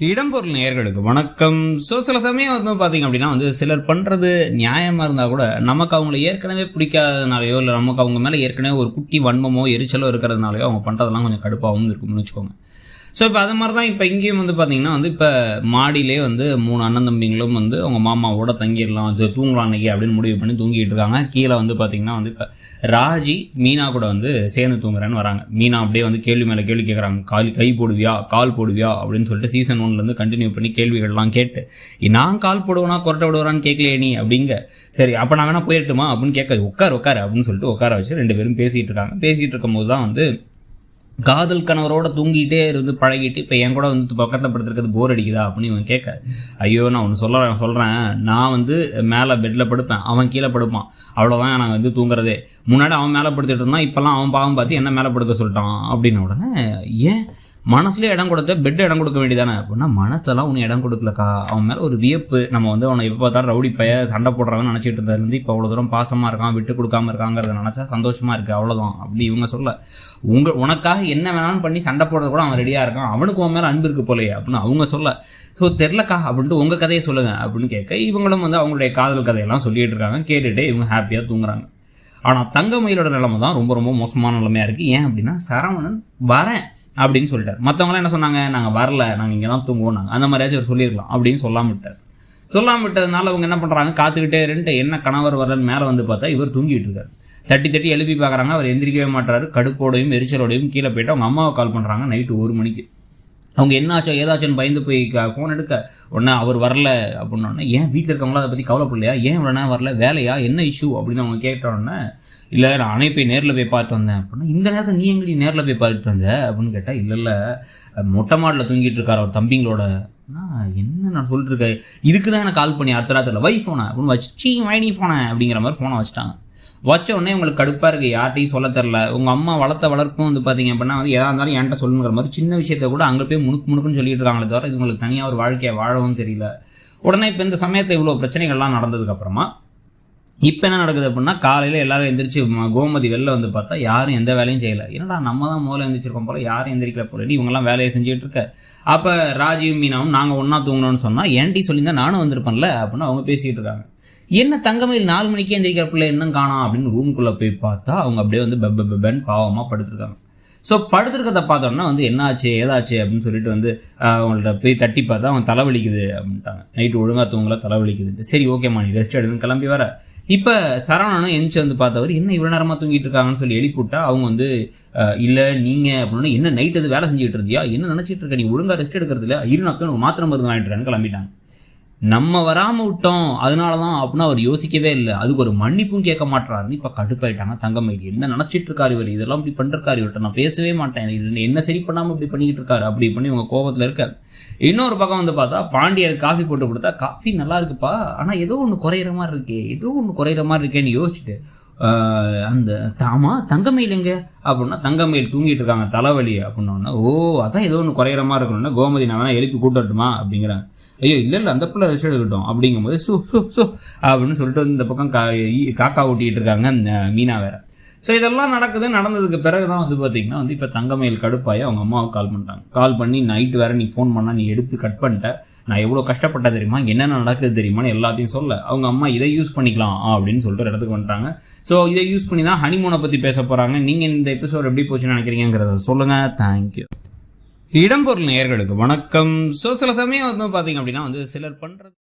இடம்பொருள் நேயர்களுக்கு வணக்கம். சில சமயம் பார்த்தீங்க அப்படின்னா சிலர் பண்ணுறது நியாயமாக இருந்தால் கூட நமக்கு அவங்கள ஏற்கனவே பிடிக்காதனாலையோ இல்லை நமக்கு அவங்க மேலே ஏற்கனவே ஒரு குட்டி வன்மமோ எரிச்சலோ இருக்கிறதுனாலையோ அவங்க பண்ணுறதெல்லாம் கொஞ்சம் கடுப்பாகவும் இருக்கும்னு வச்சுக்கோங்க. ஸோ இப்போ அது மாதிரி தான் இப்போ இங்கேயும் பார்த்தீங்கன்னா இப்போ மாடியிலே 3 அண்ணன் தம்பிங்களும் அவங்க மாமாவோட தங்கிடலாம், அது தூங்கலாம் அன்றைக்கி அப்படின்னு முடிவு பண்ணி தூங்கிட்டு இருக்காங்க. கீழே பார்த்தீங்கன்னா இப்போ ராஜி மீனா கூட சேர்ந்து தூங்குறேன்னு வராங்க. மீனா அப்படியே கேள்வி மேலே கேள்வி கேட்குறாங்க. கை போடுவியா, கால் போடுவியா அப்படின்னு சொல்லிட்டு சீசன் 1 கண்டினியூ பண்ணி கேள்விகள்லாம் கேட்டு, நான் கால் போடுவேனா கொரட்டை விடுவான்னு கேட்கலையே நீ அப்படிங்க. சரி அப்போ நான் வேணா போயிட்டுமா அப்படின்னு கேட்க, உட்கார் அப்படின்னு சொல்லிட்டு உட்கார வச்சு 2 பேரும் பேசிகிட்டு இருக்காங்க. பேசிகிட்டு இருக்கும்போது தான் காதல் கணவரோட தூங்கிட்டே இருந்து பழகிட்டு இப்போ என் கூட பக்கத்தில் படுத்துருக்கிறது போர் அடிக்குதா அப்படின்னு இவன் கேட்க, ஐயோ நான் ஒன்று சொல்கிறேன், நான் மேலே பெட்டில் படுப்பேன், அவன் கீழே படுப்பான், அவ்வளோதான் நான் தூங்குறதே. முன்னாடி அவன் மேலே படுத்துட்டு இருந்தான், இப்போல்லாம் அவன் பாவம் பார்த்து என்ன மேலே படுக்க சொல்லிட்டான் அப்படின்ன உடனே, ஏன் மனசுலேயே இடம் கொடுத்த பெட்டு இடம் கொடுக்க வேண்டியதானே அப்படின்னா, மனசெல்லாம் உன்னை இடம் கொடுக்கலக்கா. அவன் மேலே ஒரு வியப்பு. நம்ம அவனை எப்போ பார்த்தாலும் ரவுடி பைய சண்டை போடுறவன்னு நினச்சிட்டு இருந்ததுலேருந்து இப்போ அவ்வளோ தூரம் பாசமாக இருக்கான், விட்டு கொடுக்காமல் இருக்காங்கிறத நினச்சா சந்தோஷமாக இருக்குது, அவ்வளோதான் அப்படி இவங்க சொல்ல. உனக்காக என்ன வேணாலும் பண்ணி சண்டை போடுறது கூட அவன் ரெடியாக இருக்கான், அவனுக்கு உன் மேலே அன்பு இருக்கு போலையே அப்படின்னு அவங்க சொல்ல. ஸோ தெரிலக்கா அப்படின்ட்டு உங்கள் கதையை சொல்லுங்கள் அப்படின்னு கேட்க, இவங்களும் அவங்களுடைய காதல் கதையெல்லாம் சொல்லிகிட்டு இருக்காங்க. கேட்டுகிட்டே இவங்க ஹாப்பியாக தூங்குறாங்க. ஆனால் தங்கமயிலோட நிலைமை தான் ரொம்ப ரொம்ப மோசமான நிலைமையாக இருக்குது. ஏன் அப்படின்னா, சரவணன் வரேன் அப்படின்னு சொல்லிட்டார். மற்றவங்களாம் என்ன சொன்னாங்க, நாங்கள் வரல, நாங்கள் இங்கே தான் தூங்குவோம், நாங்கள் அந்த மாதிரியாச்சும் அவர் சொல்லியிருக்கலாம் அப்படின்னு சொல்லாமல் விட்டதுனால அவங்க என்ன பண்ணுறாங்க, காத்துக்கிட்டே இருந்துட்டு என்ன கணவர் வரலன்னு மேலே பார்த்தா இவர் தூங்கிட்டு இருக்காரு. தட்டி எழுப்பி பார்க்குறாங்க, அவர் எந்திரிக்கவே மாட்டாரு. கடுப்போடையும் எரிச்சலோடையும் கீழே போய்ட்டு அவங்க அம்மாவை கால் பண்ணுறாங்க நைட்டு 1 மணிக்கு. அவங்க என்னாச்சோ ஏதாச்சும்னு பயந்து போய் ஃபோன் எடுக்க உடனே அவர் வரல அப்படின்னோடனே, ஏன் வீட்டில் இருக்கவங்களா அதை பற்றி கவலைப்படலையா, ஏன் உடனே வரல, வேலையா, என்ன இஷ்யூ அப்படின்னு அவங்க கேட்டோடனே, இல்லை நானே போய் நேரில் போய் பார்த்து வந்தேன் அப்படின்னா, இந்த நேரத்தில் நீ எங்கடி நேரில் போய் பார்த்துட்டு வந்த அப்படின்னு கேட்டால், இல்லை மொட்டை மாடில் தூங்கிட்டு இருக்கார் அவர் தம்பிங்களோட. என்ன நான் சொல்லிட்டு இருக்கேன், இதுக்கு தான் எனக்கு கால் பண்ணி அடுத்த ராத்திரில் வை ஃபோனை அப்படின்னு வச்சு வைனி ஃபோனை அப்படிங்கிற மாதிரி ஃபோனை வச்சுட்டாங்க. வச்ச உடனே உங்களுக்கு கடுப்பாக இருக்குது, யார்ட்டையும் சொல்ல தெரில. உங்கள் அம்மா வளர்த்த வளர்ப்பும் பார்த்தீங்க அப்படின்னா எதாக இருந்தாலும் என்கிட்ட சொல்லுங்கிற மாதிரி சின்ன விஷயத்தை கூட அங்கே போய் முணுக்குன்னு சொல்லிட்டு இருக்காங்களே தவிர இது உங்களுக்கு தனியாக ஒரு வாழ்க்கையை வாழவும் தெரியல. உடனே இப்போ இந்த சமயத்தில் இவ்வளோ பிரச்சனைகள்லாம் நடந்ததுக்கப்புறமா இப்போ என்ன நடக்குது அப்படின்னா, காலையில் எல்லோரும் எந்திரிச்சு கோமதி வெளில பார்த்தா யாரும் எந்த வேலையும் செய்யலை. என்னடா நம்ம தான் முதல்ல எந்திரிச்சிருக்கோம் போல், யாரும் எந்திரிக்கல போல, இவங்கெல்லாம் வேலையை செஞ்சுட்டு இருக்க. அப்போ ராஜீவ் மீனாவும் நாங்கள் ஒன்றா தூங்கணும்னு சொன்னால் ஏன்டி சொல்லியிருந்தா நானும் வந்திருப்பேன்ல அப்படின்னு அவங்க பேசிகிட்டு இருக்காங்க. என்ன தங்கமயில் 4 மணிக்கே எந்திரிக்கிற பிள்ளை இன்னும் காணோம் அப்படின்னு ரூம்குள்ளே போய் பார்த்தா அவங்க அப்படியே பென் பாவமாக படுத்துருக்காங்க. ஸோ படுத்துருக்கதை பார்த்தோன்னா என்னாச்சு ஏதாச்சு அப்படின்னு சொல்லிட்டு அவங்கள்ட்ட போய் தட்டி பார்த்தா அவங்க தலைவலிக்குது அப்படின்ட்டாங்க. நைட்டு ஒழுங்காக தூங்கல, தலைவலிக்குது. சரி ஓகேம்மா நீ ரெஸ்ட் எடுன்னு கிளம்பி வர. இப்போ சரவணனும் எந்திரிச்சு பார்த்தவர் என்ன இவ்வளோ நேரமாக தூங்கிட்டு இருக்காங்கன்னு சொல்லி எழுப்பிவிட்டா அவங்க இல்லை நீங்கள் அப்படின்னா, என்ன நைட்டு வேலை செஞ்சுட்டு இருந்தியா, என்ன நினச்சிட்டு இருக்க, நீ ஒழுங்காக ரெஸ்ட் எடுக்கிறது இல்லை, இருநாக்கு மாத்திரை மருந்து வாங்கிட்டுறேன்னு கிளம்பிட்டாங்க. நம்ம வராமல் விட்டோம் அதனால தான் அப்படின்னா அவர் யோசிக்கவே இல்லை, அதுக்கு ஒரு மன்னிப்பும் கேட்க மாட்டாருன்னு இப்போ கடுப்பாயிட்டாங்க. தங்கமயில் என்ன நினச்சிட்டு இருக்காரு இவர், இதெல்லாம் இப்படி பண்ணிருக்காரு, இவர்கிட்ட நான் பேசவே மாட்டேன், இது என்ன சரி பண்ணாமல் இப்படி பண்ணிக்கிட்டு இருக்காரு அப்படி பண்ணி இவங்க கோபத்தில் இருக்காரு. இன்னொரு பக்கம் பார்த்தா பாண்டியர் காஃபி போட்டு கொடுத்தா, காஃபி நல்லா இருக்குப்பா ஆனால் ஏதோ ஒன்று குறையிற மாதிரி இருக்கேன்னு யோசிச்சுட்டு அந்த தங்கமயில் எங்க அப்படின்னா, தங்கமயில் தூங்கிட்டு இருக்காங்க தலைவலி அப்படின்னோடனே, ஓ அதான் ஏதோ ஒன்று குறையிற மாதிரி இருக்கணும்னா கோமதி நான் வேணா எழுப்பி கூட்டட்டுமா அப்படிங்கிறாங்க. ஐயோ இல்லை அந்த பிள்ளை ரெஸ்ட் எடுக்கட்டும் அப்படிங்கும்போது சு அப்படின்னு சொல்லிட்டு இந்த பக்கம் காக்கா ஊட்டிகிட்டு இருக்காங்க மீனா வேற. ஸோ இதெல்லாம் நடந்ததுக்கு பிறகு தான் பார்த்திங்கன்னா இப்போ தங்கமயில் கடுப்பாயி அவங்க அம்மாவுக்கு கால் பண்ணிட்டாங்க. கால் பண்ணி நைட்டு வேறு நீ ஃபோன் பண்ணால் நீ எடுத்து கட் பண்ணிட்ட, நான் எவ்வளோ கஷ்டப்பட்டேன் தெரியுமா, என்னென்ன நடக்குது தெரியுமான்னு எல்லாத்தையும் சொல்ல. அவங்க அம்மா இதை யூஸ் பண்ணிக்கலாம் அப்படின்னு சொல்லிட்டு ஒரு இடத்துக்கு வந்துட்டாங்க. ஸோ இதை யூஸ் பண்ணி தான் ஹனிமூனை பற்றி பேச போகிறாங்க. நீங்கள் இந்த எபிசோட் எப்படி போச்சுன்னு நினைக்கிறீங்கிறத சொல்லுங்கள். தேங்க்யூ. இடம்பொருள் நேயர்களுக்கு வணக்கம். ஸோ சில சமயம் பார்த்தீங்க அப்படின்னா சிலர் பண்ணுறது